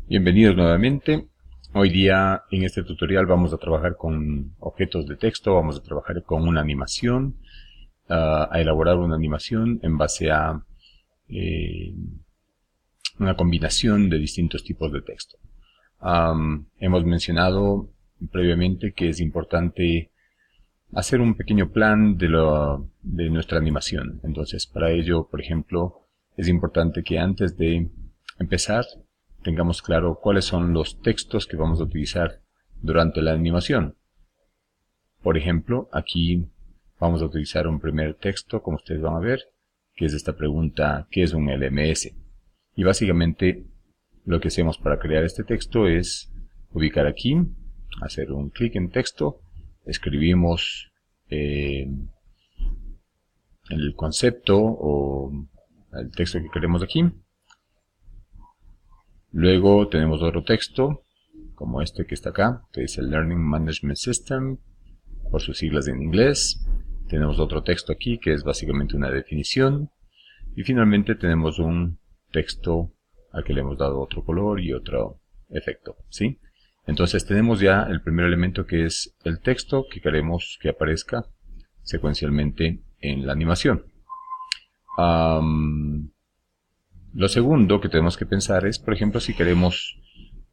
Bienvenidos nuevamente. Hoy día en este tutorial vamos a trabajar con objetos de texto, vamos a trabajar con una animación, a elaborar una animación en base a una combinación de distintos tipos de texto. Hemos mencionado previamente que es importante hacer un pequeño plan de nuestra animación. Entonces, para ello, por ejemplo, es importante que antes de empezar tengamos claro cuáles son los textos que vamos a utilizar durante la animación. Por ejemplo, aquí vamos a utilizar un primer texto, como ustedes van a ver, que es esta pregunta: ¿qué es un LMS? Y básicamente lo que hacemos para crear este texto es ubicar aquí, hacer un clic en texto, escribimos el concepto o el texto que queremos aquí. Luego tenemos otro texto, como este que está acá, que es el Learning Management System, por sus siglas en inglés. Tenemos otro texto aquí, que es básicamente una definición. Y finalmente tenemos un texto al que le hemos dado otro color y otro efecto, ¿sí? Entonces tenemos ya el primer elemento, que es el texto que queremos que aparezca secuencialmente en la animación. Lo segundo que tenemos que pensar es, por ejemplo, si queremos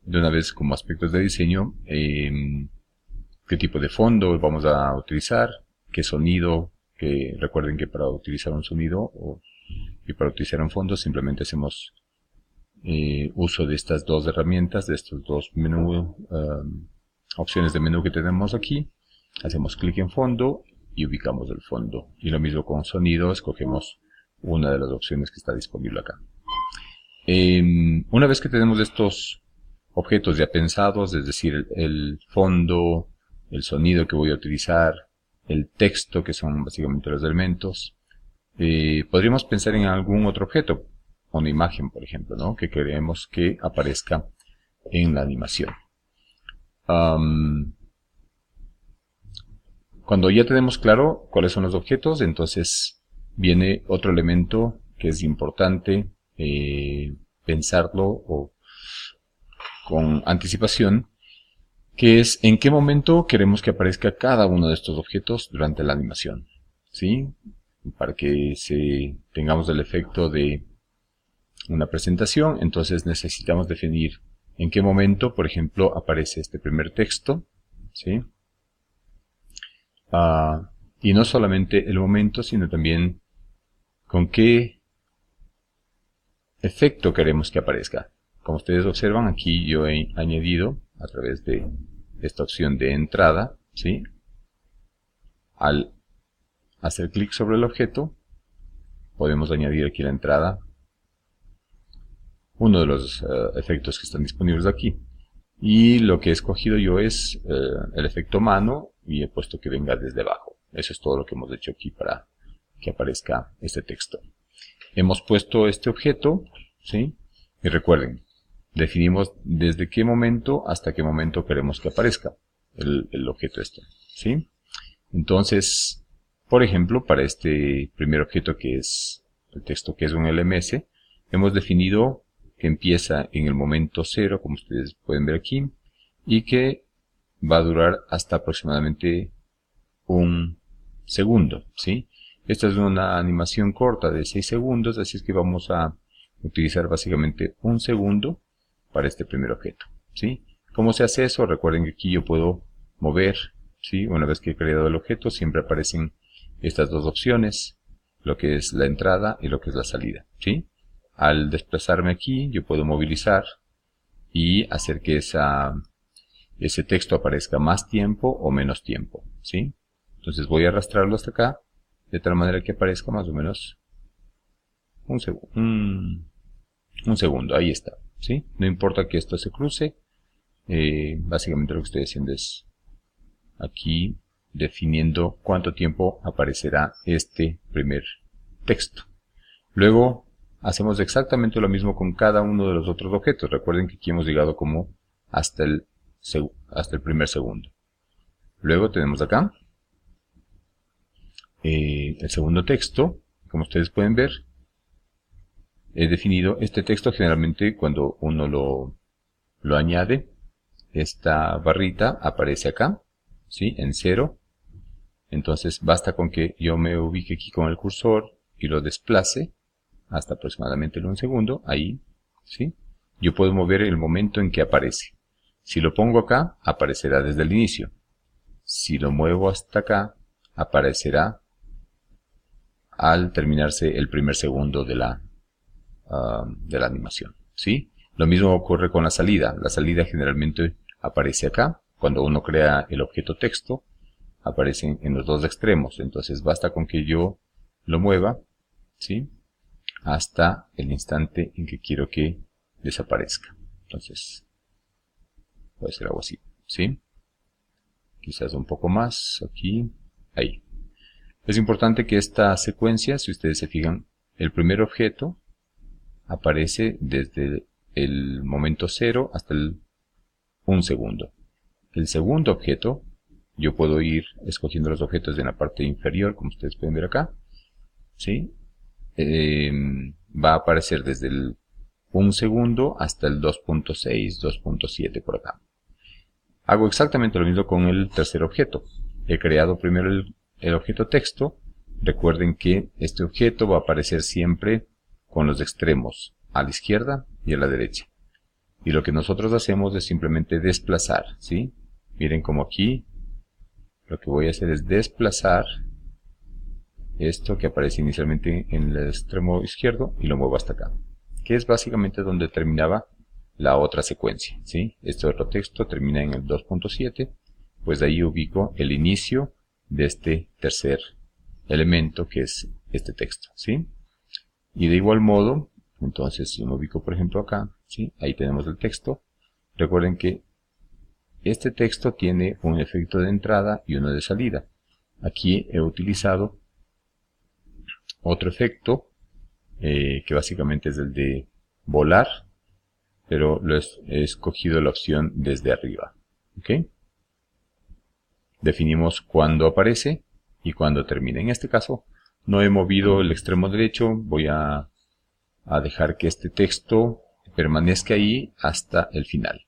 de una vez como aspectos de diseño, qué tipo de fondo vamos a utilizar, qué sonido, que recuerden que para utilizar un sonido y para utilizar un fondo simplemente hacemos uso de estas dos herramientas, de estos dos opciones de menú que tenemos aquí. Hacemos clic en fondo y ubicamos el fondo. Y lo mismo con sonido, escogemos una de las opciones que está disponible acá. Una vez que tenemos estos objetos ya pensados, es decir, el fondo, el sonido que voy a utilizar, el texto, que son básicamente los elementos, podríamos pensar en algún otro objeto, una imagen, por ejemplo, ¿no?, que queremos que aparezca en la animación. Cuando ya tenemos claro cuáles son los objetos, entonces viene otro elemento que es importante pensarlo con anticipación, que es en qué momento queremos que aparezca cada uno de estos objetos durante la animación, ¿sí? Para que tengamos el efecto de una presentación, entonces necesitamos definir en qué momento, por ejemplo, aparece este primer texto, ¿sí? Y no solamente el momento, sino también con qué efecto queremos que aparezca. Como ustedes observan, aquí yo he añadido a través de esta opción de entrada, ¿sí? Al hacer clic sobre el objeto, podemos añadir aquí la entrada, uno de los efectos que están disponibles aquí. Y lo que he escogido yo es el efecto mano, y he puesto que venga desde abajo. Eso es todo lo que hemos hecho aquí para que aparezca este texto. Hemos puesto este objeto, ¿sí? Y recuerden, definimos desde qué momento hasta qué momento queremos que aparezca el objeto este, ¿sí? Entonces, por ejemplo, para este primer objeto, que es el texto, que es un LMS, hemos definido que empieza en el momento 0, como ustedes pueden ver aquí, y que va a durar hasta aproximadamente un segundo, ¿sí? Esta es una animación corta de 6 segundos, así es que vamos a utilizar básicamente un segundo para este primer objeto, ¿sí? ¿Cómo se hace eso? Recuerden que aquí yo puedo mover, ¿sí? Una vez que he creado el objeto, siempre aparecen estas dos opciones, lo que es la entrada y lo que es la salida, ¿sí? Al desplazarme aquí, yo puedo movilizar y hacer que ese texto aparezca más tiempo o menos tiempo, ¿sí? Entonces voy a arrastrarlo hasta acá, de tal manera que aparezca más o menos un segundo, ahí está, ¿sí? No importa que esto se cruce, básicamente lo que estoy haciendo es aquí definiendo cuánto tiempo aparecerá este primer texto. Luego hacemos exactamente lo mismo con cada uno de los otros objetos. Recuerden que aquí hemos llegado como hasta el primer segundo. Luego tenemos acá el segundo texto. Como ustedes pueden ver, he definido este texto. Generalmente cuando uno lo lo añade, esta barrita aparece acá, ¿sí? En 0. Entonces basta con que yo me ubique aquí con el cursor y lo desplace hasta aproximadamente el 1 segundo, ahí, ¿sí? Yo puedo mover el momento en que aparece. Si lo pongo acá, aparecerá desde el inicio. Si lo muevo hasta acá, aparecerá al terminarse el primer segundo de la animación, ¿sí? Lo mismo ocurre con la salida. La salida generalmente aparece acá. Cuando uno crea el objeto texto, aparecen en los dos extremos. Entonces basta con que yo lo mueva, ¿sí? Hasta el instante en que quiero que desaparezca. Entonces, puede ser algo así, ¿sí? Quizás un poco más, aquí, ahí. Es importante que esta secuencia, si ustedes se fijan, el primer objeto aparece desde el momento 0 hasta el 1 segundo. El segundo objeto, yo puedo ir escogiendo los objetos en la parte inferior, como ustedes pueden ver acá, ¿sí? Va a aparecer desde el 1 segundo hasta el 2.6, 2.7 por acá. Hago exactamente lo mismo con el tercer objeto. He creado primero el objeto texto. Recuerden que este objeto va a aparecer siempre con los extremos a la izquierda y a la derecha. Y lo que nosotros hacemos es simplemente desplazar, ¿sí? Miren como aquí lo que voy a hacer es desplazar esto que aparece inicialmente en el extremo izquierdo y lo muevo hasta acá, que es básicamente donde terminaba la otra secuencia, ¿sí? Este otro texto termina en el 2.7, pues de ahí ubico el inicio de este tercer elemento que es este texto, ¿sí? Y de igual modo, entonces si me ubico por ejemplo acá, ¿sí? Ahí tenemos el texto. Recuerden que este texto tiene un efecto de entrada y uno de salida. Aquí he utilizado otro efecto que básicamente es el de volar, pero he escogido la opción desde arriba, ¿ok? Definimos cuándo aparece y cuándo termina. En este caso no he movido el extremo derecho, voy a dejar que este texto permanezca ahí hasta el final.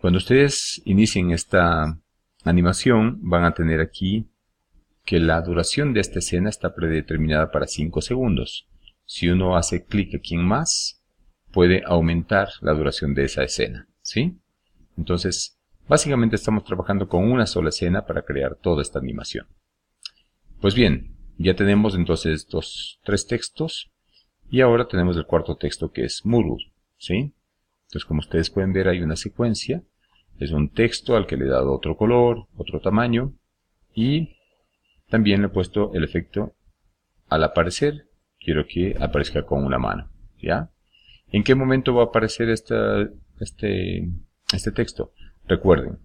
Cuando ustedes inicien esta animación van a tener aquí que la duración de esta escena está predeterminada para 5 segundos. Si uno hace clic aquí en más, puede aumentar la duración de esa escena, ¿sí? Entonces, básicamente estamos trabajando con una sola escena para crear toda esta animación. Pues bien, ya tenemos entonces estos tres textos y ahora tenemos el cuarto texto que es Moodle, ¿sí? Entonces, como ustedes pueden ver, hay una secuencia. Es un texto al que le he dado otro color, otro tamaño y también le he puesto el efecto al aparecer. Quiero que aparezca con una mano, ¿ya? ¿En qué momento va a aparecer este texto? Recuerden,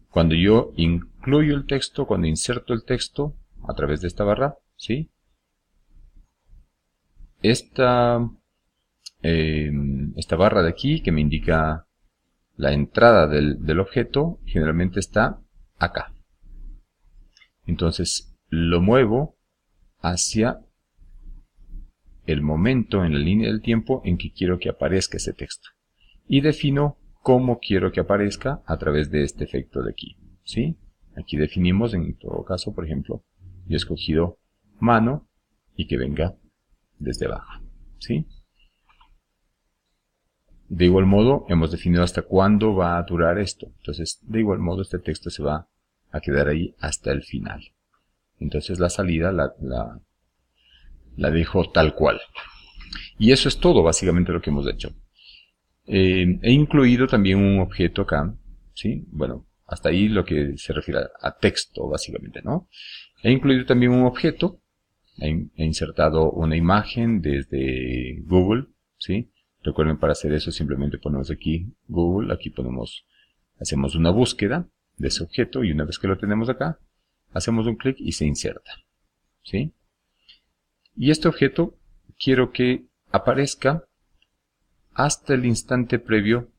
cuando yo incluyo el texto, cuando inserto el texto a través de esta barra, ¿sí? Esta barra de aquí que me indica la entrada del objeto generalmente está acá. Entonces lo muevo hacia el momento en la línea del tiempo en que quiero que aparezca ese texto. Y defino cómo quiero que aparezca a través de este efecto de aquí, ¿sí? Aquí definimos, en todo caso, por ejemplo, yo he escogido mano y que venga desde abajo, ¿sí? De igual modo, hemos definido hasta cuándo va a durar esto. Entonces, de igual modo, este texto se va a quedar ahí hasta el final. Entonces, la salida la dejo tal cual. Y eso es todo, básicamente, lo que hemos hecho. He incluido también un objeto acá, ¿sí? Bueno, hasta ahí lo que se refiere a texto, básicamente, ¿no? He incluido también un objeto. He insertado una imagen desde Google, ¿sí? Recuerden, para hacer eso simplemente ponemos aquí Google, aquí hacemos una búsqueda de ese objeto y una vez que lo tenemos acá, hacemos un clic y se inserta, ¿sí? Y este objeto quiero que aparezca hasta el instante previo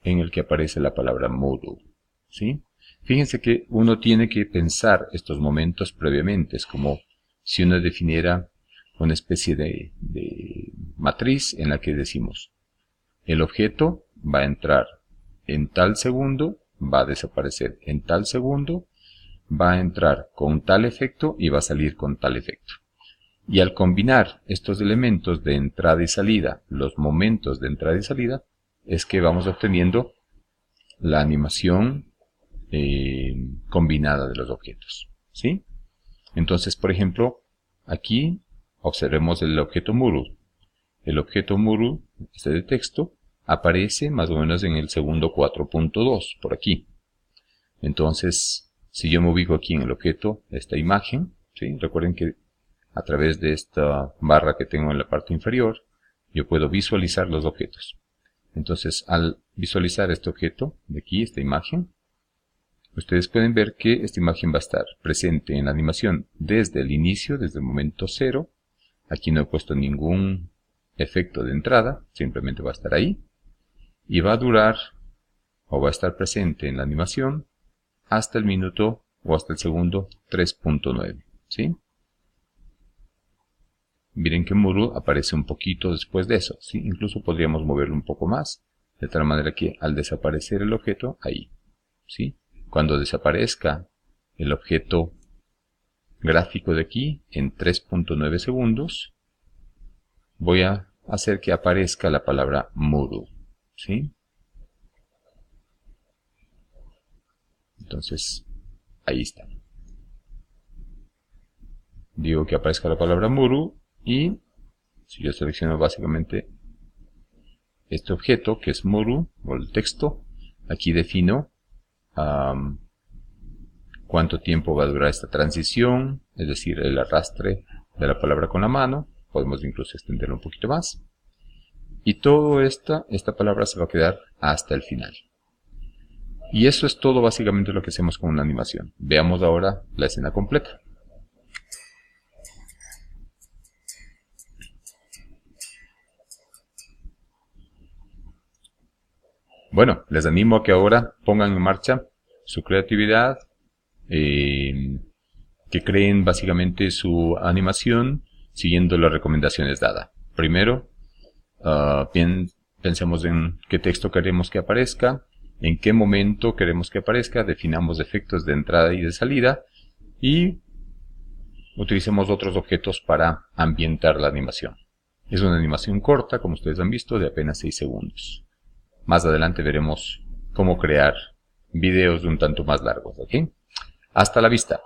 en el que aparece la palabra Moodle, ¿sí? Fíjense que uno tiene que pensar estos momentos previamente, es como si uno definiera una especie de matriz en la que decimos el objeto va a entrar en tal segundo, va a desaparecer en tal segundo, va a entrar con tal efecto y va a salir con tal efecto. Y al combinar estos elementos de entrada y salida, los momentos de entrada y salida, es que vamos obteniendo la animación combinada de los objetos, ¿sí? Entonces, por ejemplo, aquí observemos el objeto Muru. El objeto Muru, este de texto, aparece más o menos en el segundo 4.2, por aquí. Entonces, si yo me ubico aquí en el objeto, esta imagen, ¿sí? Recuerden que a través de esta barra que tengo en la parte inferior, yo puedo visualizar los objetos. Entonces, al visualizar este objeto de aquí, esta imagen, ustedes pueden ver que esta imagen va a estar presente en la animación desde el inicio, desde el momento 0. Aquí no he puesto ningún efecto de entrada, simplemente va a estar ahí. Y va a durar, o va a estar presente en la animación, hasta el minuto, o hasta el segundo 3.9, ¿sí? Miren que Muru aparece un poquito después de eso, ¿sí? Incluso podríamos moverlo un poco más, de tal manera que al desaparecer el objeto, ahí, ¿sí? Cuando desaparezca el objeto gráfico de aquí, en 3.9 segundos, voy a hacer que aparezca la palabra Muru, ¿sí? Entonces, ahí está. Digo que aparezca la palabra Muru y si yo selecciono básicamente este objeto que es Muru, o el texto, aquí defino cuánto tiempo va a durar esta transición, es decir, el arrastre de la palabra con la mano. Podemos incluso extenderlo un poquito más. Y toda esta palabra se va a quedar hasta el final. Y eso es todo básicamente lo que hacemos con una animación. Veamos ahora la escena completa. Bueno, les animo a que ahora pongan en marcha su creatividad, que creen básicamente su animación siguiendo las recomendaciones dadas. Primero, pensemos en qué texto queremos que aparezca, en qué momento queremos que aparezca, definamos efectos de entrada y de salida y utilicemos otros objetos para ambientar la animación. Es una animación corta, como ustedes han visto, de apenas 6 segundos. Más adelante veremos cómo crear videos de un tanto más largos, ¿ok? Hasta la vista.